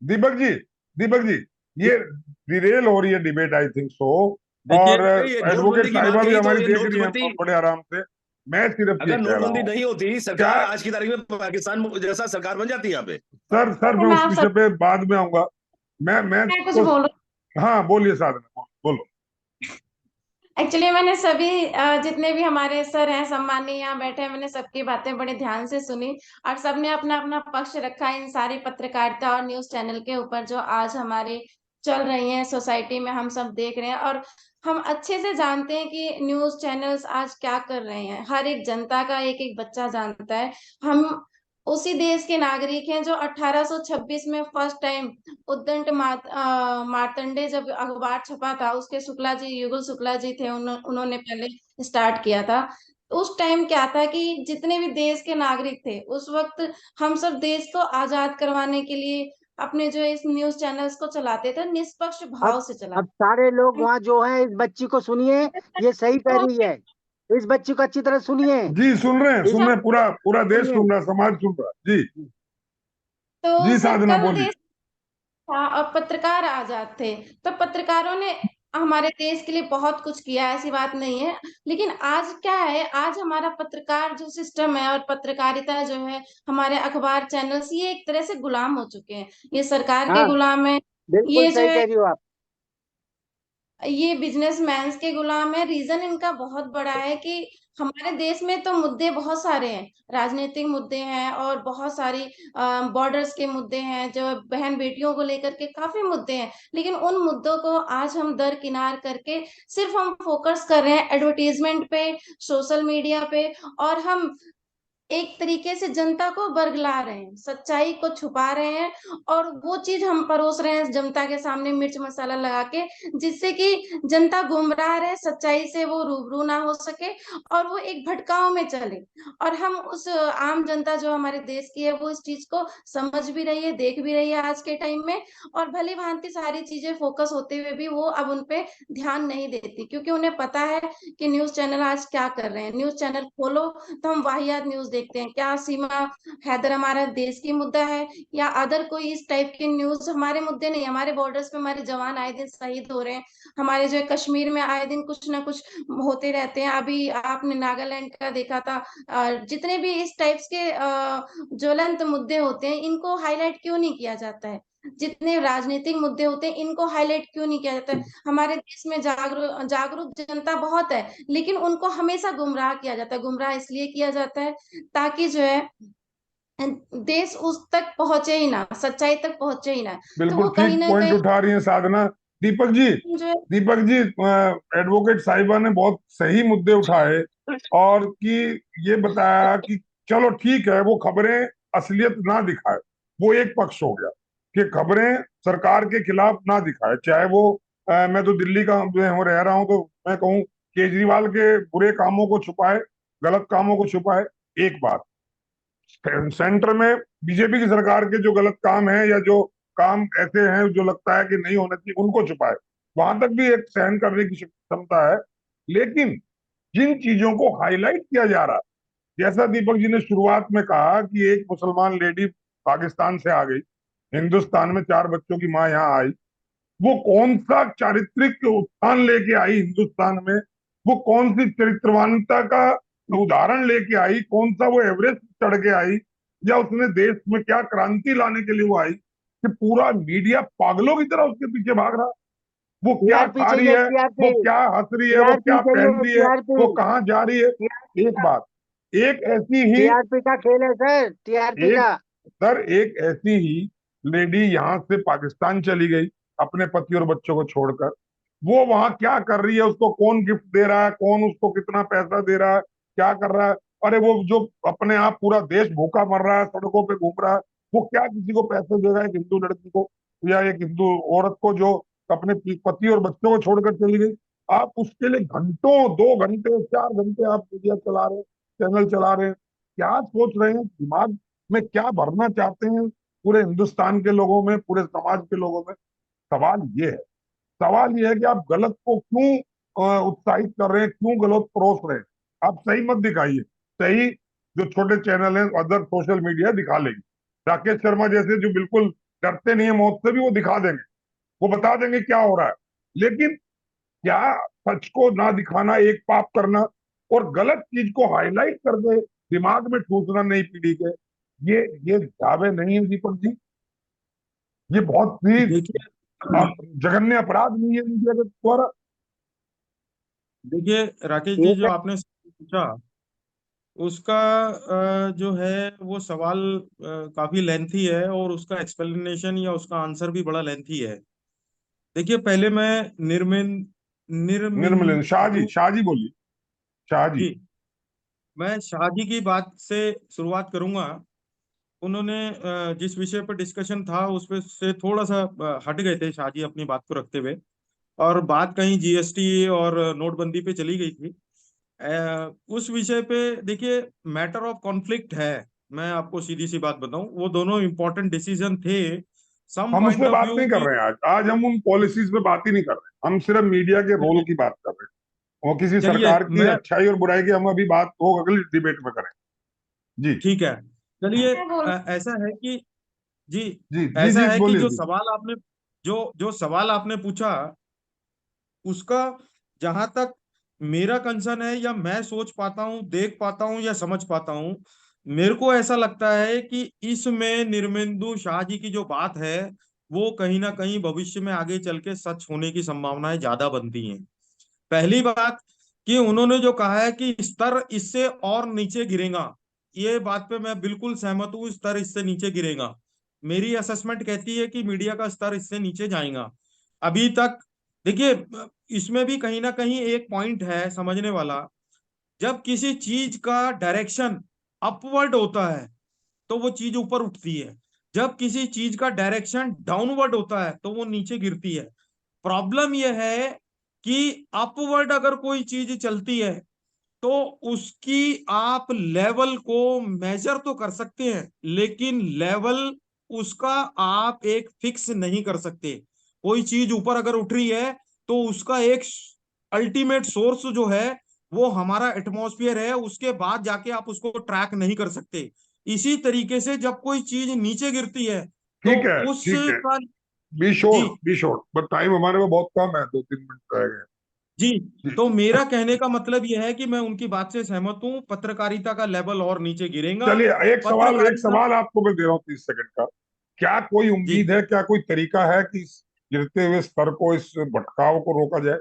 दीपक जी, दीपक जी, ये डिरेल हो रही है डिबेट, आई थिंक सो। देखिए, और नहीं, ये एडवोकेट नोटबंदी की बात साहिबा भी कही तो हमारी ये देख रही है नोटबंदी, बड़े आराम से। मैं सिर्फ ये अगर कह रहा नोटबंदी हूँ, नहीं होती, क्या, सरकार आज की तारीख में पाकिस्तान जैसा सरकार बन जाती यहाँ पे। सर मैं मैं उस आप विषय सब पे बाद में आऊंगा। मैं मैं कुछ तो, बोलूं। हाँ बोलिए साधना, बोलो। एक्चुअली मैंने सभी जितने भी हमारे सर हैं सम्मानीय यहाँ बैठे हैं, मैंने सबकी बातें बड़े ध्यान से सुनी और सबने अपना अपना पक्ष रखा इन सारी पत्रकारिता और न्यूज चैनल के ऊपर जो आज हमारे चल रही हैं सोसाइटी में, हम सब देख रहे हैं। और हम अच्छे से जानते हैं कि न्यूज चैनल्स आज क्या कर रहे हैं, हर एक जनता का एक एक बच्चा जानता है। हम उसी देश के नागरिक हैं जो 1826 में फर्स्ट टाइम उद्दंड मार्तंडे जब अखबार छपा था, उसके शुक्ला जी, युगल शुक्ला जी थे, उन्होंने पहले स्टार्ट किया था। उस टाइम क्या था कि जितने भी देश के नागरिक थे उस वक्त, हम सब देश को आजाद करवाने के लिए अपने जो इस न्यूज चैनल्स को चलाते थे, निष्पक्ष अब भाव से अब चलाते सारे लोग थे। वहाँ जो है, इस बच्ची को सुनिए, ये सही कह तो रही है। इस बच्ची को अच्छी तरह सुनिए। जी सुन रहे हैं, इस सुन रहे हैं, पूरा पूरा देश सुनिए। सुन रहा है, समाज सुन रहा है जी। तो जी सिर्फ साधना कल बोलिए। देश था और पत्रकार आजाद थे, तो पत्रकारों ने हमारे देश के लिए बहुत कुछ किया, ऐसी बात नहीं है। लेकिन आज क्या है, आज हमारा पत्रकार जो सिस्टम है और पत्रकारिता जो है, हमारे अखबार चैनल्स, ये एक तरह से गुलाम हो चुके हैं, ये सरकार के हाँ, गुलाम है, बिल्कुल ये जो सही है कह रही हो आप। ये बिजनेसमैन के गुलाम है। रीजन इनका बहुत बड़ा है कि हमारे देश में तो मुद्दे बहुत सारे हैं, राजनीतिक मुद्दे हैं और बहुत सारी बॉर्डर्स के मुद्दे हैं, जो बहन बेटियों को लेकर के काफी मुद्दे हैं। लेकिन उन मुद्दों को आज हम दरकिनार करके सिर्फ हम फोकस कर रहे हैं एडवर्टीजमेंट पे, सोशल मीडिया पे, और हम एक तरीके से जनता को बरगला रहे हैं, सच्चाई को छुपा रहे हैं, और वो चीज हम परोस रहे हैं जनता के सामने मिर्च मसाला लगा के, जिससे कि जनता गुमराह रहे, सच्चाई से वो रूबरू ना हो सके और वो एक भटकाव में चले। और हम उस आम जनता जो हमारे देश की है, वो इस चीज को समझ भी रही है, देख भी रही है आज के टाइम में, और भली भांति सारी चीजें फोकस होते हुए भी वो अब उन पे ध्यान नहीं देती, क्योंकि उन्हें पता है कि न्यूज चैनल आज क्या कर रहे हैं। न्यूज चैनल खोलो तो हम वाहियात न्यूज देखते हैं, क्या सीमा हैदर हमारा देश की मुद्दा है या अदर कोई इस टाइप की न्यूज, हमारे मुद्दे नहीं। हमारे बॉर्डर्स पे हमारे जवान आए दिन शहीद हो रहे हैं, हमारे जो है कश्मीर में आए दिन कुछ ना कुछ होते रहते हैं। अभी आपने नागालैंड का देखा था। जितने भी इस टाइप्स के ज्वलंत मुद्दे होते हैं, इनको हाईलाइट क्यों नहीं किया जाता है? जितने राजनीतिक मुद्दे होते हैं, इनको हाईलाइट क्यों नहीं किया जाता है? हमारे देश में जागरूक जनता बहुत है, लेकिन उनको हमेशा गुमराह किया जाता है। गुमराह इसलिए किया जाता है ताकि जो है देश उस तक पहुंचे ही ना, सच्चाई तक पहुंचे ही ना। तो बिल्कुल वो कहीं ठीक ना पॉइंट कहीं उठा रही है साधना। दीपक जी, जो है, दीपक जी, एडवोकेट साहिबा ने बहुत सही मुद्दे उठाए और कि ये बताया कि चलो ठीक है, वो खबरें असलियत ना दिखाए, वो एक पक्ष हो गया कि खबरें सरकार के खिलाफ ना दिखाए, चाहे वो मैं तो दिल्ली का मैं रह रहा हूं, तो मैं कहूँ केजरीवाल के बुरे कामों को छुपाए, गलत कामों को छुपाए, एक बात। सेंटर में बीजेपी की सरकार के जो गलत काम है या जो काम ऐसे हैं जो लगता है कि नहीं होना चाहिए, उनको छुपाए, वहां तक भी एक सहन करने की क्षमता है। लेकिन जिन चीजों को हाईलाइट किया जा रहा है, जैसा दीपक जी ने शुरुआत में कहा कि एक मुसलमान लेडी पाकिस्तान से आ गई, हिंदुस्तान में 4 बच्चों की माँ यहाँ आई, वो कौन सा चारित्रिक उत्थान लेके आई हिंदुस्तान में, वो कौन सी चरित्रवानता का उदाहरण लेके आई, कौन सा वो एवरेस्ट चढ़ के आई, या उसने देश में क्या क्रांति लाने के लिए वो आई, कि पूरा मीडिया पागलों की तरह उसके पीछे भाग रहा। वो क्या टीआरपी खा रही चाहिए, है, वो टीआरपी। क्या हंस रही है, वो टीआरपी क्या पहन चाहिए, रही है, टीआरपी। वो कहाँ जा रही है, टीआरपी एक का बात। एक ऐसी ही टीआरपी का खेल है सर, टीआरपी एक का। सर एक ऐसी ही लेडी यहाँ से पाकिस्तान चली गई अपने पति और बच्चों को छोड़कर। वो वहां क्या कर रही है, उसको कौन गिफ्ट दे रहा है, कौन उसको कितना पैसा दे रहा है, क्या कर रहा है, अरे वो जो अपने आप पूरा देश भूखा मर रहा है, सड़कों पे घूम रहा है, वो क्या किसी को पैसे देगा एक हिंदू लड़की को या एक हिंदू औरत को जो अपने पति और बच्चों को छोड़कर चली गई? आप उसके लिए घंटों, 2 घंटे 4 घंटे आप मीडिया चला रहे हैं, चैनल चला रहे हैं। क्या सोच रहे हैं, दिमाग में क्या भरना चाहते हैं पूरे हिंदुस्तान के लोगों में, पूरे समाज के लोगों में? सवाल ये है कि आप गलत को क्यों उत्साहित कर रहे हैं, क्यों गलत परोस रहे हैं? आप सही मत दिखाइए। सही जो छोटे चैनल हैं, अदर सोशल मीडिया दिखा लेंगे। राकेश शर्मा जैसे जो बिल्कुल डरते नहीं है मौत से भी, वो दिखा देंगे, वो बता देंगे क्या हो रहा है। लेकिन क्या सच को ना दिखाना एक पाप करना, और गलत चीज को हाईलाइट करके दिमाग में ठूसना नई पीढ़ी के, ये दावे नहीं है दीपक जी? ये बहुत ही देखिए जघन्य अपराध नहीं है मीडिया के द्वारा? देखिए राकेश जी, एक जो आपने पूछा उसका जो है वो सवाल काफी लेंथी है, और उसका एक्सप्लेनेशन या उसका आंसर भी बड़ा लेंथी है। देखिए पहले मैं निर्मल निर्मिंदु शाहजी बोलिए। शाहजी। जी, मैं शाहजी की बात से शुरुआत करूंगा। उन्होंने जिस विषय पर डिस्कशन था उस पे से थोड़ा सा हट गए थे शाहजी अपनी बात को रखते हुए, और बात कहीं जीएसटी और नोटबंदी पे चली गई थी। उस विषय पे देखिए मैटर ऑफ कॉन्फ्लिक्ट है। मैं आपको सीधी सी बात बताऊं, वो दोनों इंपॉर्टेंट डिसीजन थे सम हम उस पॉइंट पे ऑफ बात व्यू नहीं कर की। रहे हैं आज। आज हम उन पॉलिसीज पे बात ही नहीं कर रहे, हम सिर्फ मीडिया के रोल चलिए की बात कर रहे हैं। और किसी चलिए सरकार की मैं अच्छाई और बुराई की हम अभी बात वो अगली डिबेट में करें। जी। ठीक है। चलिए मैं बोल ऐसा है कि जी, जी जी ऐसा जी है कि बोलिए जी। जो सवाल आपने पूछा उसका, जहां तक मेरा कंसर्न है या मैं सोच पाता हूँ, देख पाता हूँ या समझ पाता हूँ, मेरे को ऐसा लगता है कि इसमें निर्मेंदु शाह जी की जो बात है वो कहीं ना कहीं भविष्य में आगे चल के सच होने की संभावनाएं ज्यादा बनती हैं। पहली बात कि उन्होंने जो कहा है कि स्तर इससे और नीचे गिरेगा, ये बात पे मैं बिल्कुल सहमत हूँ। स्तर इससे नीचे गिरेगा। मेरी असेसमेंट कहती है कि मीडिया का स्तर इससे नीचे जाएगा। अभी तक देखिए, इसमें भी कहीं ना कहीं एक पॉइंट है समझने वाला। जब किसी चीज का डायरेक्शन अपवर्ड होता है तो वो चीज ऊपर उठती है। जब किसी चीज का डायरेक्शन डाउनवर्ड होता है तो वो नीचे गिरती है। प्रॉब्लम यह है कि अपवर्ड अगर कोई चीज चलती है तो उसकी आप लेवल को मेजर तो कर सकते हैं, लेकिन लेवल उसका आप एक फिक्स नहीं कर सकते। कोई चीज ऊपर अगर उठ रही है तो उसका एक अल्टीमेट सोर्स जो है वो हमारा एटमॉस्फेयर है, उसके बाद जाके आप उसको ट्रैक नहीं कर सकते। इसी तरीके से जब कोई चीज नीचे गिरती है तो ठीक है ठीक है, उसका जी बी शोर, बट टाइम हमारे में बहुत कम है, 2-3 मिनट रह गए। जी, जी। तो मेरा कहने का मतलब यह है कि मैं उनकी बात से सहमत हूं, पत्रकारिता का लेवल और नीचे गिरेगा। चलिए, एक पत्रकारिता सवाल आपको मैं दे रहा हूँ 30 सेकंड का। क्या कोई जी, उम्मीद है, क्या कोई तरीका है कि इस गिरते हुए स्तर को, इस भटकाव को रोका जाए?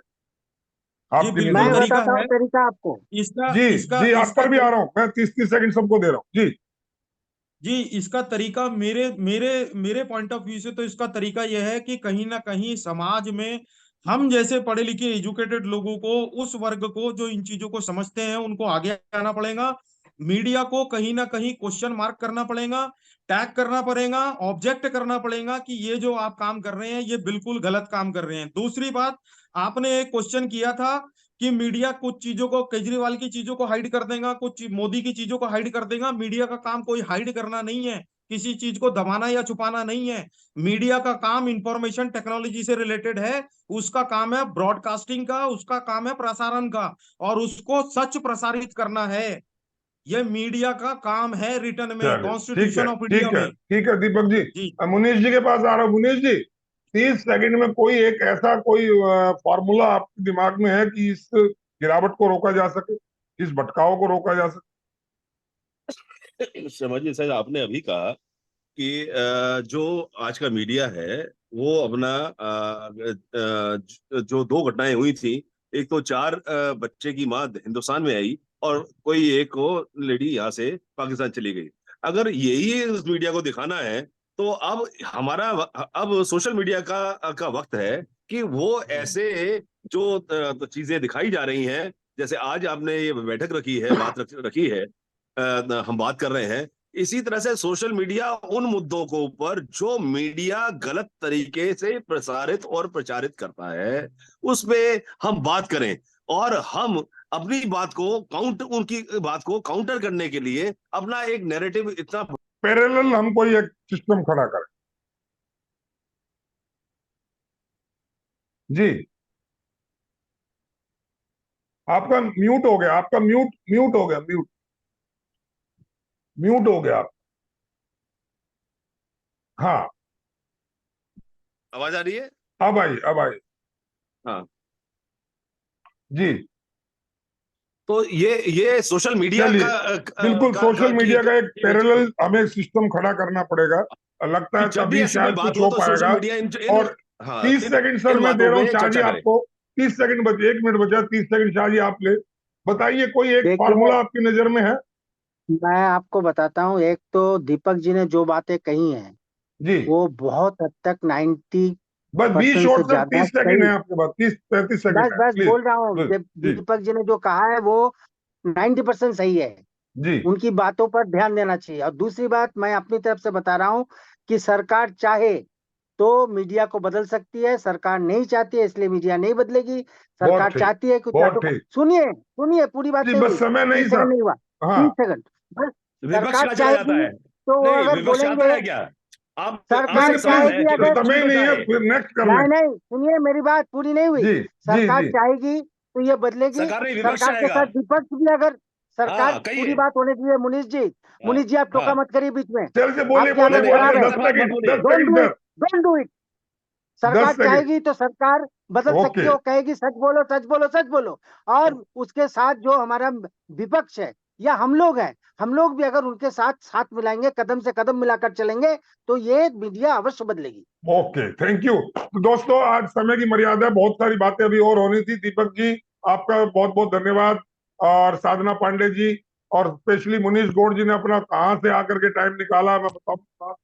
जी आपकी मैं बिल्कुल नजर में। तरीका बताता हूँ है। तरीका आपको। इसका जी इसका जी, आप इसका पर भी आ रहा हूँ मैं, 30-30 सेकंड सबको दे रहा हूँ जी। जी, इसका तरीका मेरे मेरे मेरे पॉइंट ऑफ व्यू से तो इसका तरीका यह है कि कहीं ना कहीं समाज में हम जैसे पढ़े लिखे एजुकेटेड लोगों को, उस वर्ग को जो इन चीजों को समझते हैं, उनको आगे आना पड़ेगा। मीडिया को कहीं ना कहीं क्वेश्चन मार्क करना पड़ेगा, टैग करना पड़ेगा, ऑब्जेक्ट करना पड़ेगा कि ये जो आप काम कर रहे हैं ये बिल्कुल गलत काम कर रहे हैं। दूसरी बात, आपने एक क्वेश्चन किया था कि मीडिया कुछ चीजों को, केजरीवाल की चीजों को हाइड कर देगा, कुछ मोदी की चीजों को हाइड कर देगा। मीडिया का काम कोई हाइड करना नहीं है, किसी चीज को दबाना या छुपाना नहीं है। मीडिया का काम इंफॉर्मेशन टेक्नोलॉजी से रिलेटेड है। उसका काम है ब्रॉडकास्टिंग का, उसका काम है प्रसारण का, और उसको सच प्रसारित करना है। यह मीडिया का काम है, रिटर्न में चलिए, ठीक है कॉन्स्टिट्यूशन ऑफ इंडिया ठीक है में। ठीक है दीपक जी। जी मुनीष जी के पास आ रहा हूँ। मुनीष जी, 30 सेकंड में कोई एक ऐसा कोई फॉर्मूला आपके दिमाग में है कि इस गिरावट को रोका जा सके, इस भटकाव को रोका जा सके? समझिए सर, आपने अभी कहा कि जो आज का मीडिया है वो अपना जो 2 घटनाएं हुई थी, एक तो 4 बच्चे की माँ हिंदुस्तान में आई, और कोई एक वो लेडी यहाँ से पाकिस्तान चली गई। अगर यही इस मीडिया को दिखाना है तो अब सोशल मीडिया का वक्त है कि वो ऐसे जो चीजें दिखाई जा रही हैं, जैसे आज आपने ये बैठक रखी है, बात रखी है, हम बात कर रहे हैं, इसी तरह से सोशल मीडिया उन मुद्दों को ऊपर जो मीडिया गलत तरीके से प्रसारित और प्रचारित करता है उस पे हम बात करें, और हम अपनी बात को उनकी बात को काउंटर करने के लिए अपना एक नैरेटिव इतना पैरेलल हम कोई एक सिस्टम खड़ा करें। जी, आपका म्यूट हो गया, आपका म्यूट हो गया, म्यूट हो गया आप। हाँ, आवाज आ रही है? अब आई, अब आई। हाँ, जी, तो ये सोशल मीडिया चलिए, बिल्कुल सोशल मीडिया का एक पैरेलल हमें सिस्टम खड़ा करना पड़ेगा, लगता है जब भी तभी ऐसी कोई शायद बात कुछ हो हो तो सोशल पाएगा। मीडिया और हाँ, 30 सेकंड सर इन मैं दे बातों रहा हूँ पे शाह जी चर्चा करें। आपको, 30 सेकंड बचे, 1 मिनट बचा, 30 सेकंड शाह जी आप ले बताइए, कोई एक देखिए, फार्मूला आपकी नजर में है? मैं आपको बताता हूँ। एक तो दीपक जी ने जो बातें कही हैं जी, वो बहुत हद तक 90% बस 20 से शॉर्ट सर, ज्यादा 30 सेकंड सही। है आपके पास, 30-35 सेकंड बस है, बस प्लीज बोल रहा हूँ, प्लीज। जी दीपक जी ने जो कहा है वो 90% सही है। जी, उनकी बातों पर ध्यान देना चाहिए। और दूसरी बात मैं अपनी तरफ से बता रहा हूँ कि सरकार चाहे तो मीडिया को बदल सकती है, सरकार नहीं चाहती है इसलिए मीडिया नहीं बदलेगी। बहुत सरकार ठीक, चाहती है कि बहुत चाटो ठीक। सुनिए सुनिए, पूरी बात जी, नहीं बस हुई, समय नहीं 30 सर। सेकंड नहीं हुआ, हाँ, 30 सेकंड बस। विपक्ष सरकार कहाँ चला जाता चाहेगी है? तो वो नहीं, अगर विपक्ष आता बोलेंगे, है क्या? आप नहीं सरकार नहीं सवाल प्लीज, है चाहेगी कि तो अगर, विपक्ष समय भी ही तो नहीं है, चाहे। फिर नेक्स्ट कर नहीं लें। नहीं सुनिए, मेरी बात पूरी नहीं हुई। जी जी सरकार जी, चाहेगी तो ये बदलेगी। सरकार नहीं, विपक्ष सरकार के चाहेगा। साथ विपक्ष भी अगर, सरकार हाँ, पूरी कहिए। बात होने दीजिए मुनीष जी। हाँ, मुनीष जी आप टोका हाँ। मत करिए बीच में, चल से बोलिए आप क्या बोलिए नहीं कर नहीं, रहा बोलिए, आप है। 10 मत सेकंड, बोलिए। 10 don't second do it, sir, don't do it. सरकार 10 सेकंड। चाहेगी तो सरकार बदल सकती ओके, है, वो कहेगी सच बोलो सच बोलो सच बोलो। और उसके साथ जो हमारा विपक्ष है या हम लोग हैं, हम लोग भी अगर उनके साथ साथ मिलाएंगे, कदम से कदम मिलाकर चलेंगे तो ये मीडिया अवश्य बदलेगी। Okay, thank you. तो दोस्तों, आज समय की मर्यादा है, बहुत सारी बातें अभी और होनी थी। दीपक जी, आपका बहुत बहुत धन्यवाद, और साधना पांडे जी, और स्पेशली मुनीष गौड़ जी ने अपना कहाँ से आकर के टाइम निकाला, मैं बताऊँ।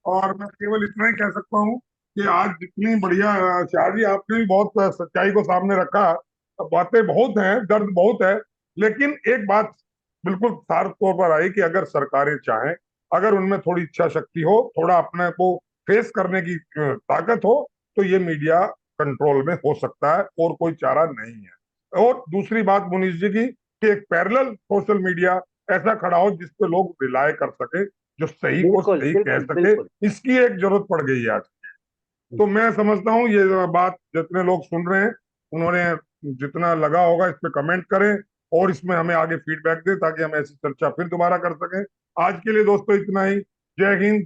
और मैं केवल इतना ही कह सकता हूँ कि आज जितनी बढ़िया शाह जी आपने भी बहुत सच्चाई को सामने रखा, बातें बहुत हैं, दर्द बहुत है, लेकिन एक बात बिल्कुल साफ तौर पर आई कि अगर सरकारें चाहें, अगर उनमें थोड़ी इच्छा शक्ति हो, थोड़ा अपने को फेस करने की ताकत हो, तो ये मीडिया कंट्रोल में हो सकता है, और कोई चारा नहीं है। और दूसरी बात मुनीष जी की, कि एक पैरेलल सोशल मीडिया ऐसा खड़ा हो जिसपे लोग रिलाय कर सके, जो सही को बिल्कुल सही कह बिल्कुल सके, बिल्कुल। इसकी एक जरूरत पड़ गई है आज। तो मैं समझता हूँ ये बात जितने लोग सुन रहे हैं, उन्होंने जितना लगा होगा इस पे कमेंट करें, और इसमें हमें आगे फीडबैक दें, ताकि हम ऐसी चर्चा फिर दोबारा कर सकें। आज के लिए दोस्तों इतना ही। जय हिंद।